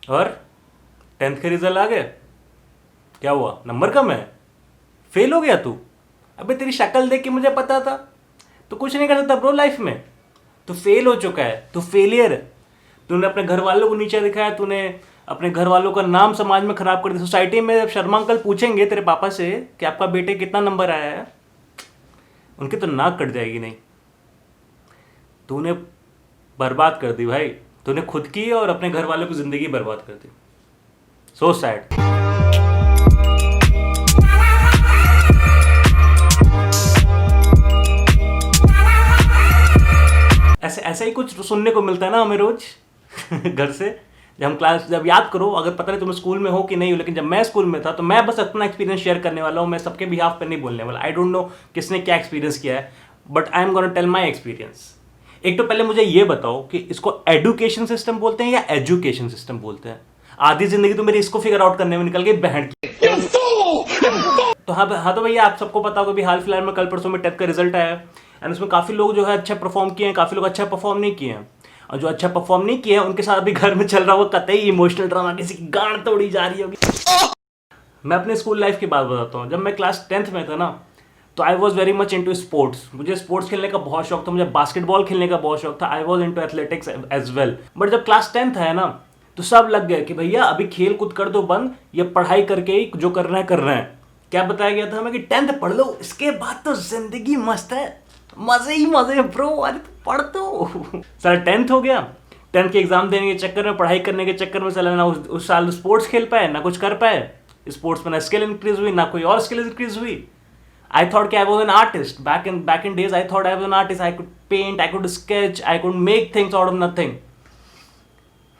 और 10th के result आ गए, क्या हुआ, नंबर कम है, फेल हो गया तू? अबे तेरी शक्ल देख के मुझे पता था तो कुछ नहीं कर सकता ब्रो लाइफ में। तू फेल हो चुका है, तू फेलियर है। तूने अपने घर वालों को नीचे दिखाया, तूने अपने घर वालों का नाम समाज में खराब कर दिया। सोसाइटी में जब शर्मा अंकल पूछेंगे तेरे पापा से कि आपका बेटे कितना नंबर आया है, उनकी तो नाक कट जाएगी। नहीं, तूने बर्बाद कर दी भाई, तूने खुद की और अपने घर वालों की जिंदगी बर्बाद कर दी। So sad. ऐसे ऐसा ही कुछ सुनने को मिलता है ना हमें रोज घर से। जब याद करो, अगर पता नहीं तुम स्कूल में हो कि नहीं हो, लेकिन जब मैं स्कूल में था तो मैं बस अपना एक्सपीरियंस शेयर करने वाला हूँ। मैं सबके बिहाफ पे नहीं बोलने वाला। आई डोंट नो किसने क्या एक्सपीरियंस किया है, but I am gonna tell my experience. एक तो पहले मुझे ये बताओ कि इसको एडुकेशन सिस्टम बोलते हैं या एजुकेशन सिस्टम बोलते हैं? आधी जिंदगी तो मेरी इसको फिगर आउट करने में निकल गई, बहन की। तो हाँ तो भैया, आप सबको पता होगा भी हाल फिलहाल में कल परसों में टेस्ट का रिजल्ट आया एंड उसमें काफ़ी लोग जो है अच्छा परफॉर्म किए हैं, काफ़ी लोग अच्छा परफॉर्म नहीं किए हैं। और जो अच्छा परफॉर्म नहीं किए हैं उनके साथ भी घर में चल रहा वो कतई इमोशनल ड्रामा, किसी की गांड तोड़ी जा रही होगी। मैं अपने स्कूल लाइफ की बात बताता हूँ। जब मैं क्लास 10th में था ना, तो आई was very much into sports. मुझे स्पोर्ट्स खेलने का बहुत शौक था, मुझे बास्केटबॉल खेलने का बहुत शौक था। I was into athletics as well. But जब क्लास 10th है ना, तो सब लग गए कि भैया अभी खेल कूद कर दो बंद, ये पढ़ाई करके ही जो करना है करना है। क्या बताया गया था हमें कि 10th पढ़ लो, इसके बाद तो जिंदगी मस्त है, मजे ही मजे ब्रो। अरे पढ़ दो सर। 10th हो गया, 10th के एग्जाम देने के चक्कर में, पढ़ाई करने के चक्कर में साला ना उस साल स्पोर्ट्स खेल पाए ना कुछ कर पाए। स्पोर्ट्स में ना स्किल इंक्रीज हुई ना कोई और स्किल इंक्रीज हुई। I thought I was an artist. Back in days, I thought I was an artist. I could paint, I could sketch, I could make things out of nothing.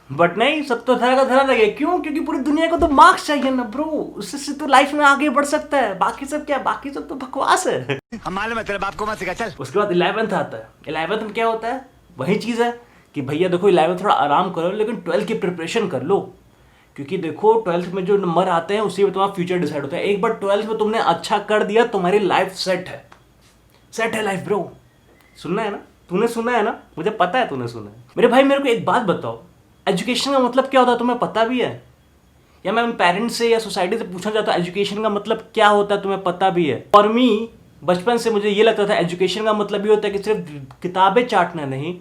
But नहीं, सब तो धरा का धरा लगे। क्यों? क्योंकि पूरी दुनिया को तो मार्क्स चाहिए ना ब्रो, उससे तो लाइफ में आगे बढ़ सकता है। बाकी सब क्या, बाकी सब तो बकवास है। हम मालूम है, तेरे बाप को मत सिखा चल। उसके बाद 11th आता है। 11th में क्या होता है? वही चीज़ है कि भैया देखो 11th थोड़ा आराम करो, लेकिन 12th की प्रिपरेशन कर लो। क्योंकि देखो 12th में जो नंबर आते हैं उसी में तुम्हारा फ्यूचर डिसाइड होता है। एक बार 12th में तुमने अच्छा कर दिया, तुम्हारी लाइफ सेट है। सेट है लाइफ ब्रो। सुनना है ना? तूने सुना है ना? मुझे पता है तूने सुना है। मेरे भाई मेरे को एक बात बताओ, एजुकेशन का मतलब क्या होता है तुम्हें पता भी है? या मैं पेरेंट्स से या सोसाइटी से पूछना चाहता हूँ एजुकेशन का मतलब क्या होता है तुम्हें पता भी है? और मी बचपन से मुझे ये लगता था एजुकेशन का मतलब ये होता है कि सिर्फ किताबें चाटना नहीं,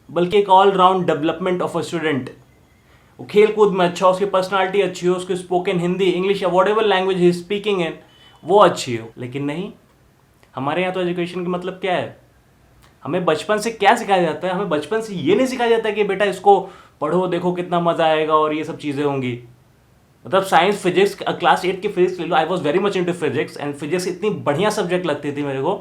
बल्कि एक all round development of a student. वो खेल कूद में अच्छा हो, उसकी पर्सनालिटी अच्छी हो, उसकी स्पोकन हिंदी, इंग्लिश या what ever language he speaking in वो अच्छी हो। लेकिन नहीं, हमारे यहाँ तो एजुकेशन का मतलब क्या है? हमें बचपन से क्या सिखाया जाता है? हमें बचपन से ये नहीं सिखाया जाता कि बेटा इसको पढ़ो, देखो कितना मजा आएगा और ये सब चीज़ें होंगी। मतलब साइंस, फिजिक्स, क्लास 8 की फिजिक्स ले लो। I was very much into physics and physics इतनी बढ़िया सब्जेक्ट लगती थी मेरे को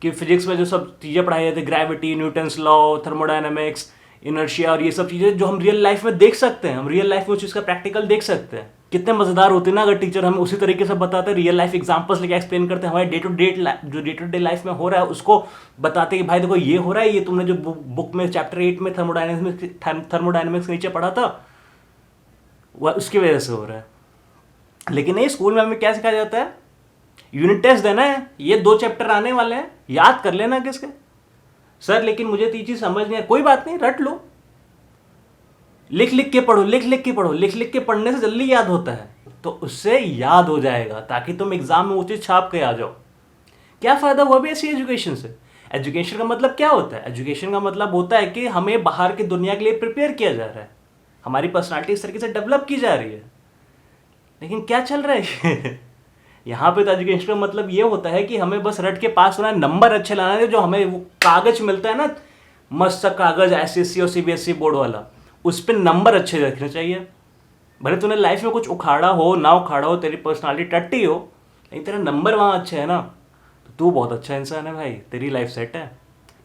कि फिजिक्स में जो सब चीज़ें पढ़ाई जाती, gravity, Newton's law, thermodynamics, inertia और ये सब चीज़ें जो हम रियल लाइफ में देख सकते हैं। हम रियल लाइफ में उस चीज़ का प्रैक्टिकल देख सकते हैं। कितने मज़ेदार होते हैं ना अगर टीचर हमें उसी तरीके से बताते हैं, रियल लाइफ एग्जांपल्स लेके एक्सप्लेन करते हैं। हमारे डे टू डे लाइफ में हो रहा है उसको बताते हैं कि भाई देखो ये हो रहा है, ये तुमने जो बुक में चैप्टर 8 में थर्मोडायनेमिक्स के नीचे पढ़ा था वह उसकी वजह से हो रहा है। लेकिन नहीं, स्कूल में हमें क्या सिखाया जाता है? यूनिट टेस्ट देना है, ये 2 चैप्टर आने वाले हैं, याद कर लेना किसके। सर लेकिन मुझे तो ये चीज़ समझ नहीं है। कोई बात नहीं, रट लो, लिख लिख के पढ़ो, लिख लिख के पढ़ो। लिख लिख के पढ़ने से जल्दी याद होता है, तो उससे याद हो जाएगा ताकि तुम एग्जाम में वो चीज़ छाप के आ जाओ। क्या फ़ायदा हुआ भी ऐसी एजुकेशन से? एजुकेशन का मतलब क्या होता है? एजुकेशन का मतलब होता है कि हमें बाहर की दुनिया के लिए प्रिपेयर किया जा रहा है, हमारी पर्सनालिटी इस तरीके से डेवलप की जा रही है। लेकिन क्या चल रहा है यहाँ पे तो एजुकेशन का मतलब ये होता है कि हमें बस रट के पास होना है, नंबर अच्छे लाना है। जो हमें वो कागज मिलता है ना, मस्त सा कागज एसएससी और सीबीएसई बोर्ड वाला, उस पर नंबर अच्छे रखने चाहिए। भले तूने लाइफ में कुछ उखाड़ा हो ना उखाड़ा हो, तेरी पर्सनालिटी टट्टी हो, लेकिन तेरा नंबर वहाँ अच्छे है ना, तो तू बहुत अच्छा इंसान है भाई, तेरी लाइफ सेट है।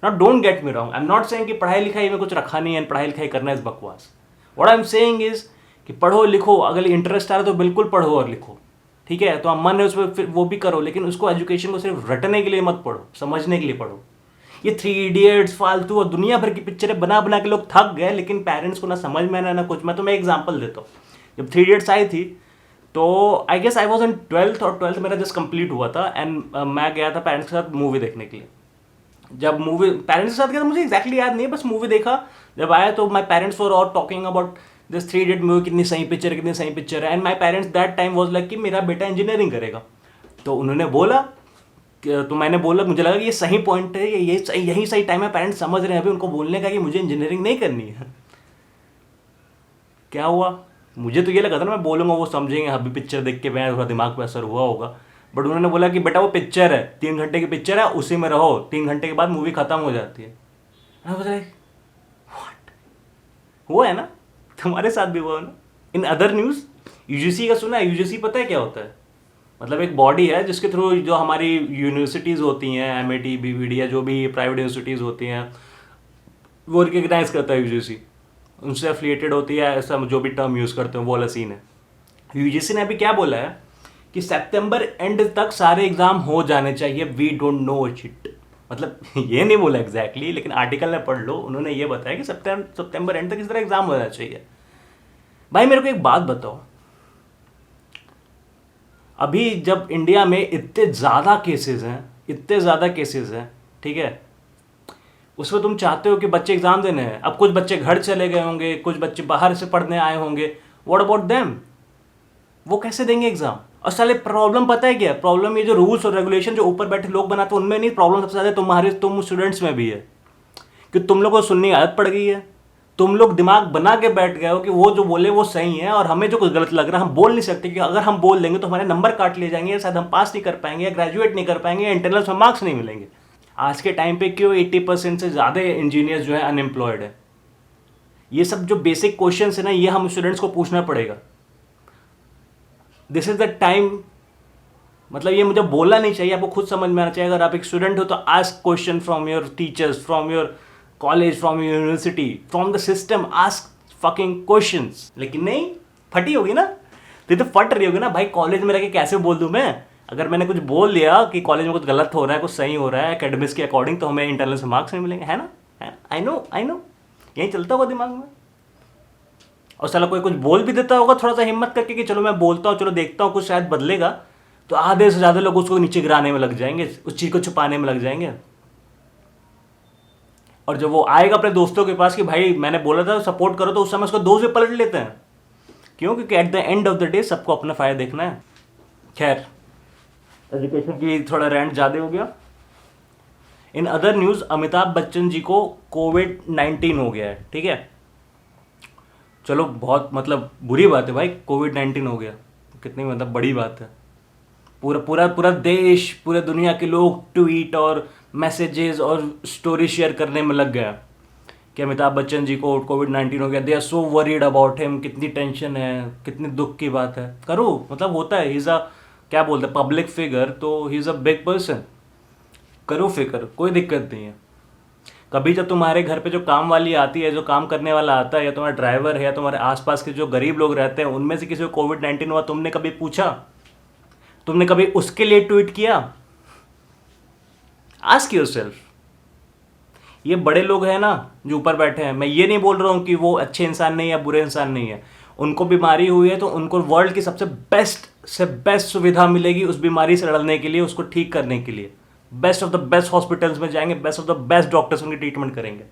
Not, don't get me wrong, I am not saying कि पढ़ाई लिखाई में कुछ रखा नहीं है, पढ़ाई लिखाई करना इस बकवास। What I am saying is कि पढ़ो लिखो, अगर इंटरेस्ट आ रहा है तो बिल्कुल पढ़ो और लिखो, ठीक है? तो मन है उसमें फिर वो भी करो, लेकिन उसको एजुकेशन को सिर्फ रटने के लिए मत पढ़ो, समझने के लिए पढ़ो। ये 3 इडियट्स, फालतू और दुनिया भर की पिक्चरें बना बना के लोग थक गए, लेकिन पेरेंट्स को ना समझ में ना कुछ। मैं तुम्हें एग्जांपल देता हूँ। जब 3 इडियट्स आई थी तो I guess I was in 12th, और 12th मेरा जस्ट कंप्लीट हुआ था एंड मैं गया था पेरेंट्स के साथ मूवी देखने के लिए। जब मूवी पेरेंट्स के साथ गया तो मुझे एग्जैक्टली याद नहीं है, बस मूवी देखा। जब आया तो माई पेरेंट्स वर और talking about this three idiot movie कितनी सही पिक्चर है, कितनी सही पिक्चर है। And my parents that time was like कि मेरा बेटा इंजीनियरिंग करेगा। तो उन्होंने बोला तो मैंने बोला, मुझे लगा कि ये सही पॉइंट है, यही सही टाइम है, पेरेंट्स समझ रहे हैं अभी उनको बोलने का कि मुझे इंजीनियरिंग नहीं करनी है। क्या हुआ, मुझे तो ये लगा था ना मैं बोलूँगा वो समझेंगे, अभी पिक्चर देख के मैं थोड़ा दिमाग पे असर हुआ होगा। बट उन्होंने बोला कि बेटा वो पिक्चर है, 3 घंटे की पिक्चर है, उसी में रहो, 3 घंटे के बाद मूवी खत्म हो जाती है। व्हाट, हुआ है ना, तुम्हारे साथ भी हुआ है ना। इन अदर न्यूज़, यूजीसी का सुना है? यूजीसी पता है क्या होता है? मतलब एक बॉडी है जिसके थ्रू जो हमारी यूनिवर्सिटीज़ होती हैं, एमआईटी, बीवीडी या जो भी प्राइवेट यूनिवर्सिटीज़ होती हैं, वो रिकग्नाइज करता है यूजीसी, उनसे एफिलिएटेड होती है, ऐसा जो भी टर्म यूज़ करते हैं वो वाला सीन है। यूजीसी ने अभी क्या बोला है कि सितंबर एंड तक सारे एग्जाम हो जाने चाहिए, वी डोंट नो इट। मतलब ये नहीं बोला एग्जैक्टली, लेकिन आर्टिकल में पढ़ लो, उन्होंने ये बताया कि सितंबर एंड तक इस तरह एग्जाम हो जाना चाहिए। भाई मेरे को एक बात बताओ, अभी जब इंडिया में इतने ज़्यादा केसेस हैं, ठीक है, उसमें तुम चाहते हो कि बच्चे एग्जाम देने हैं। अब कुछ बच्चे घर चले गए होंगे, कुछ बच्चे बाहर से पढ़ने आए होंगे, व्हाट अबाउट देम? वो कैसे देंगे एग्जाम? और साले प्रॉब्लम पता है क्या? प्रॉब्लम ये जो रूल्स और रेगुलेशन जो ऊपर बैठे लोग बनाते हैं उनमें नहीं, प्रॉब्लम सबसे ज़्यादा तुम स्टूडेंट्स में भी है कि तुम लोगों को सुनने की आदत पड़ गई है। तुम लोग दिमाग बना के बैठ गए हो कि वो जो बोले वो सही है, और हमें जो कुछ गलत लग रहा है हम बोल नहीं सकते कि अगर हम बोल देंगे तो हमारे नंबर काट लिए जाएंगे, शायद हम पास नहीं कर पाएंगे, या ग्रेजुएट नहीं कर पाएंगे, या इंटरनल्स में मार्क्स नहीं मिलेंगे। आज के टाइम पे क्यों 80% से ज़्यादा इंजीनियर्स जो है अनएम्प्लॉयड है? ये सब जो बेसिक क्वेश्चन है ना, ये हम स्टूडेंट्स को पूछना पड़ेगा। दिस इज द टाइम, मतलब ये मुझे बोलना नहीं चाहिए, आपको खुद समझ में आना चाहिए। अगर आप एक स्टूडेंट हो तो ask question from your teachers, from your college, from your university, from the system, ask fucking questions. लेकिन नहीं, फटी होगी ना, तो ये तो फट रही होगी ना भाई। कॉलेज में रह के कैसे बोल दूं मैं? अगर मैंने कुछ बोल दिया कि कॉलेज में कुछ गलत हो रहा है, कुछ सही हो रहा है एकेडमिक्स के अकॉर्डिंग, तो हमें इंटरनल से मार्क्स नहीं मिलेंगे, है ना? आई नो, यही चलता होगा दिमाग में। और साला कोई कुछ बोल भी देता होगा थोड़ा सा हिम्मत करके कि चलो मैं बोलता हूँ, चलो देखता हूँ कुछ शायद बदलेगा, तो आधे से ज़्यादा लोग उसको नीचे गिराने में लग जाएंगे, उस चीज़ को छुपाने में लग जाएंगे। और जब वो आएगा अपने दोस्तों के पास कि भाई मैंने बोला था सपोर्ट करो, तो उस समय उसको दोस्त भी पलट लेते हैं। क्यों? क्योंकि at the end of the day सबको अपना फ़ायदा देखना है। खैर, एजुकेशन की थोड़ा रैंट ज़्यादा हो गया। In other news, Amitabh Bachchan ji को कोविड-19 हो गया है, ठीक है। चलो बहुत मतलब बुरी बात है भाई, कोविड-19 हो गया, कितनी मतलब बड़ी बात है। पूरा देश, पूरे दुनिया के लोग ट्वीट और मैसेजेस और स्टोरी शेयर करने में लग गया कि अमिताभ बच्चन जी को कोविड-19 हो गया, they are so worried about him, कितनी टेंशन है, कितनी दुख की बात है। करो, मतलब होता है, ही इज़ अ, क्या बोलते हैं, पब्लिक फिगर, तो he is a big person, करो फिक्र, कोई दिक्कत नहीं है। कभी जब तुम्हारे घर पे जो काम वाली आती है, जो काम करने वाला आता है, या तुम्हारा ड्राइवर है, या तुम्हारे आसपास के जो गरीब लोग रहते हैं, उनमें से किसी को कोविड-19 हुआ, तुमने कभी पूछा? तुमने कभी उसके लिए ट्वीट किया? Ask yourself. ये बड़े लोग हैं ना जो ऊपर बैठे हैं, मैं ये नहीं बोल रहा हूँ कि वो अच्छे इंसान नहीं है, बुरे इंसान नहीं है, उनको बीमारी हुई है तो उनको वर्ल्ड की सबसे बेस्ट सुविधा मिलेगी उस बीमारी से लड़ने के लिए, उसको ठीक करने के लिए। Best of the best hospitals में जाएंगे, best of the best doctors उनकी ट्रीटमेंट करेंगे।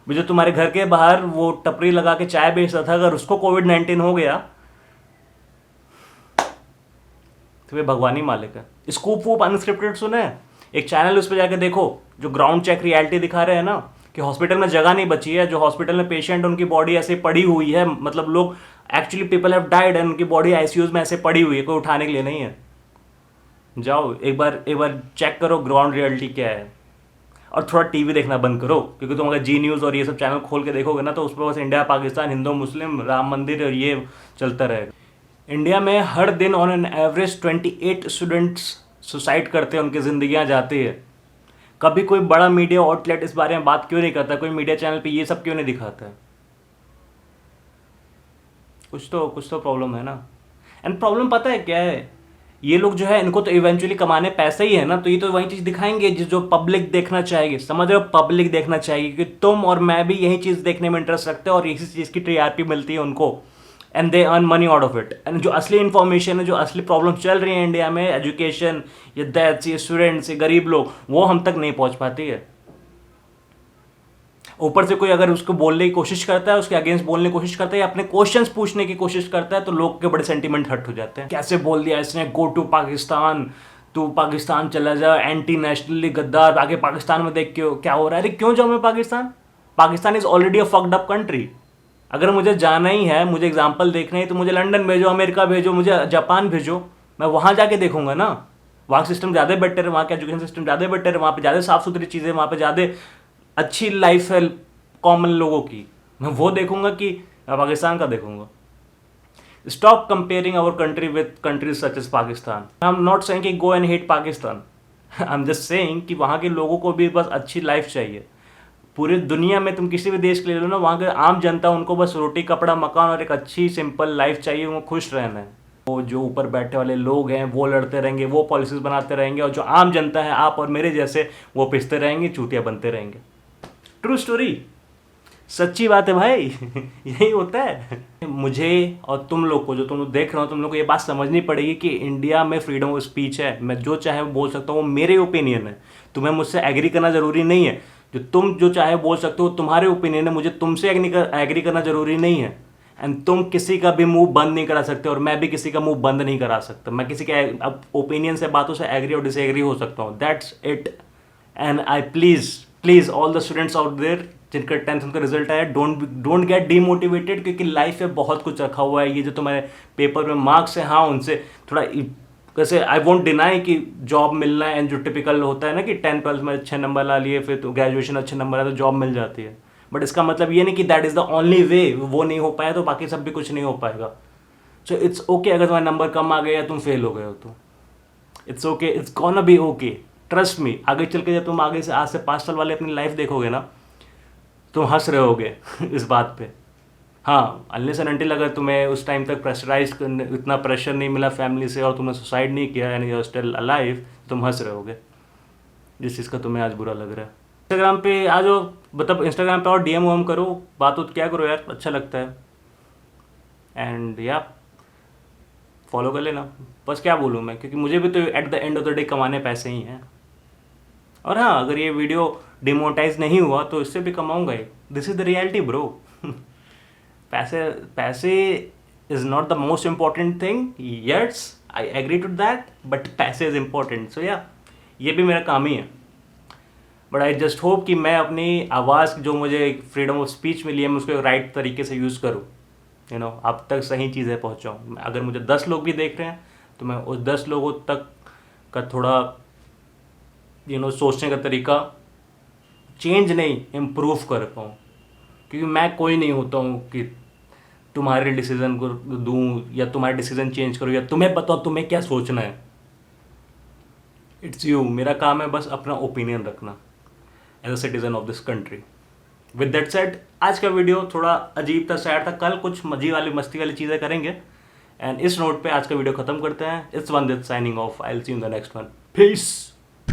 जो तुम्हारे घर के बाहर वो टपरी लगा के चाय बेचता था, अगर उसको कोविड-19 हो गया तो वे भगवानी मालिक है। स्कूप वूप अनस्क्रिप्टेड सुने? एक चैनल, उस पर जाके देखो, जो ग्राउंड चेक रियलिटी दिखा रहे हैं ना, कि हॉस्पिटल में जगह नहीं बची है, जो हॉस्पिटल में पेशेंट, उनकी बॉडी ऐसे पड़ी हुई है, मतलब लोग actually people have died and उनकी बॉडी आईसीयूज में ऐसे पड़ी हुई है, कोई उठाने के लिए नहीं है। जाओ एक बार चेक करो ग्राउंड रियलिटी क्या है। और थोड़ा टीवी देखना बंद करो, क्योंकि तुम अगर जी न्यूज़ और ये सब चैनल खोल के देखोगे ना, तो उस पर बस इंडिया पाकिस्तान, हिंदू मुस्लिम, राम मंदिर और ये चलता रहेगा। इंडिया में हर दिन on an average 28 students suicide करते हैं, उनकी ज़िंदगियां जाती है। कभी कोई बड़ा मीडिया आउटलेट इस बारे में बात क्यों नहीं करता? कोई मीडिया चैनल पे ये सब क्यों नहीं दिखाता है? कुछ तो प्रॉब्लम है ना। एंड प्रॉब्लम पता है क्या है? ये लोग जो है, इनको तो इवेंचुअली कमाने पैसा ही है ना, तो ये तो वही चीज़ दिखाएंगे जो पब्लिक देखना चाहेगी। समझ रहे हो? पब्लिक देखना चाहेगी कि तुम और मैं भी यही चीज़ देखने में इंटरेस्ट रखते हैं, और इसी चीज़ की टीआरपी मिलती है उनको, and they earn money out of it. And जो असली इन्फॉर्मेशन है, जो असली प्रॉब्लम चल रही है इंडिया में, एजुकेशन, ये डेथ्स, ये स्टूडेंट्स, ये गरीब लोग, वो हम तक नहीं पहुंच पाती है। ऊपर से कोई अगर उसको बोलने की कोशिश करता है, उसके अगेंस्ट बोलने की कोशिश करता है या अपने क्वेश्चंस पूछने की कोशिश करता है, तो लोग के बड़े सेंटीमेंट हर्ट हो जाते हैं। कैसे बोल दिया इसने, गो टू पाकिस्तान, तू पाकिस्तान चला जा, एंटी नेशनली गद्दार, आगे पाकिस्तान में देख क्यों क्या हो रहा है। अरे क्यों जाऊँ मैं Pakistan? Pakistan is already a fucked up country. अगर मुझे जाना ही है, मुझे एग्जाम्पल देखना है, तो मुझे लंदन भेजो, अमेरिका भेजो, मुझे जापान भेजो, मैं वहाँ जाके देखूंगा ना। वहाँ सिस्टम ज़्यादा बेटर है, वहाँ का एजुकेशन सिस्टम ज़्यादा बेटर है, वहाँ पे ज़्यादा साफ सुथरी चीज़ें, वहाँ पे ज़्यादा अच्छी लाइफ है कॉमन लोगों की। मैं वो देखूंगा कि पाकिस्तान का देखूंगा। Stop comparing our country with countries such as Pakistan. I am not saying कि go and hate Pakistan, I am just saying कि वहाँ के लोगों को भी बस अच्छी लाइफ चाहिए। पूरी दुनिया में तुम किसी भी देश के ले लो ना, वहाँ के आम जनता, उनको बस रोटी कपड़ा मकान और एक अच्छी सिंपल लाइफ चाहिए, वो खुश रहना है। वो जो ऊपर बैठे वाले लोग हैं वो लड़ते रहेंगे, वो पॉलिसीज बनाते रहेंगे, और जो आम जनता है, आप और मेरे जैसे, वो पिसते रहेंगे, चूतिया बनते रहेंगे। ट्रू स्टोरी, सच्ची बात है भाई। यही होता है। मुझे और तुम लोग को, जो तुम लोग देख रहे हो, तुम लोग को ये बात समझनी पड़ेगी कि इंडिया में फ्रीडम ऑफ स्पीच है। मैं जो चाहे वो बोल सकता हूँ, वो मेरे ओपिनियन है। तुम्हें मुझसे एग्री करना जरूरी नहीं है। जो तुम जो चाहे बोल सकते हो, तुम्हारे ओपिनियन है, मुझे तुमसे एग्री करना जरूरी नहीं है। एंड तुम किसी का भी मुंह बंद नहीं करा सकते, और मैं भी किसी का मुंह बंद नहीं करा सकता। मैं किसी के ओपिनियन से, बातों से एग्री और डिसएग्री हो सकता हूँ, that's it. And I please all the students out there जिनका 10th का रिजल्ट आया, डोंट गेट डीमोटिवेटेड, क्योंकि लाइफ में बहुत कुछ रखा हुआ है। ये जो तुम्हारे पेपर में मार्क्स हैं, हाँ, उनसे थोड़ा कैसे, आई वोंट डिनाई कि जॉब मिलना है, एंड जो टिपिकल होता है ना कि 10th 12th में अच्छे नंबर ला लिए, फिर तो ग्रेजुएशन अच्छे नंबर आए तो जॉब मिल जाती है। बट इसका मतलब ये नहीं कि that is the only way. वो नहीं हो पाया तो बाकी सब भी कुछ नहीं हो पाएगा। सो इट्स ओके अगर तुम्हारे नंबर कम आ गए या तुम फेल हो गए हो, तो it's okay, it's gonna be okay, trust me. आगे चल के जब तुम आगे से आज से 5 साल वाले अपनी लाइफ देखोगे ना, तुम हंस रहे होगे इस बात पे। हाँ, अनलेस एंड अनटिल अगर तुम्हें उस टाइम तक प्रेशराइज, इतना प्रेशर नहीं मिला फैमिली से, और तुमने सुसाइड नहीं किया, यानी यू आर स्टिल अलाइव, तुम हंस रहे होगे जिस चीज़ का तुम्हें आज बुरा लग रहा है। इंस्टाग्राम पे आ जाओ, मतलब इंस्टाग्राम पे और डीएम वम करो, बात उत क्या करो यार, अच्छा लगता है। एंड या फॉलो कर लेना, बस क्या बोलूँ मैं, क्योंकि मुझे भी तो at the end of the day कमाने पैसे ही हैं। और हाँ, अगर ये वीडियो डिमोनेटाइज नहीं हुआ तो इससे भी कमाऊंगा ही। This is the reality bro. पैसे is not the most important thing, yes I agree to that, but पैसे इज इम्पॉर्टेंट। सो या ये भी मेरा काम ही है। बट आई जस्ट होप कि मैं अपनी आवाज़, जो मुझे फ्रीडम ऑफ स्पीच मिली है, मैं उसको राइट तरीके से यूज़ करूँ, यू नो, अब तक सही चीज़ें पहुँचाऊँ। अगर मुझे 10 लोग भी देख रहे हैं तो मैं उस 10 लोगों तक का थोड़ा सोचने का तरीका चेंज नहीं, इम्प्रूव कर पाऊँ। क्योंकि मैं कोई नहीं होता हूँ कि तुम्हारे डिसीजन को दूँ या तुम्हारे डिसीजन चेंज करूँ या तुम्हें बताओ तुम्हें क्या सोचना है। It's you. मेरा काम है बस अपना ओपिनियन रखना as a citizen of this country. With that said, आज का वीडियो थोड़ा अजीब था, सैड था। कल कुछ मस्ती वाली चीज़ें करेंगे। एंड इस नोट पे आज का वीडियो खत्म करते हैं। It's Vandit signing off. I will see you in the next one. Piece.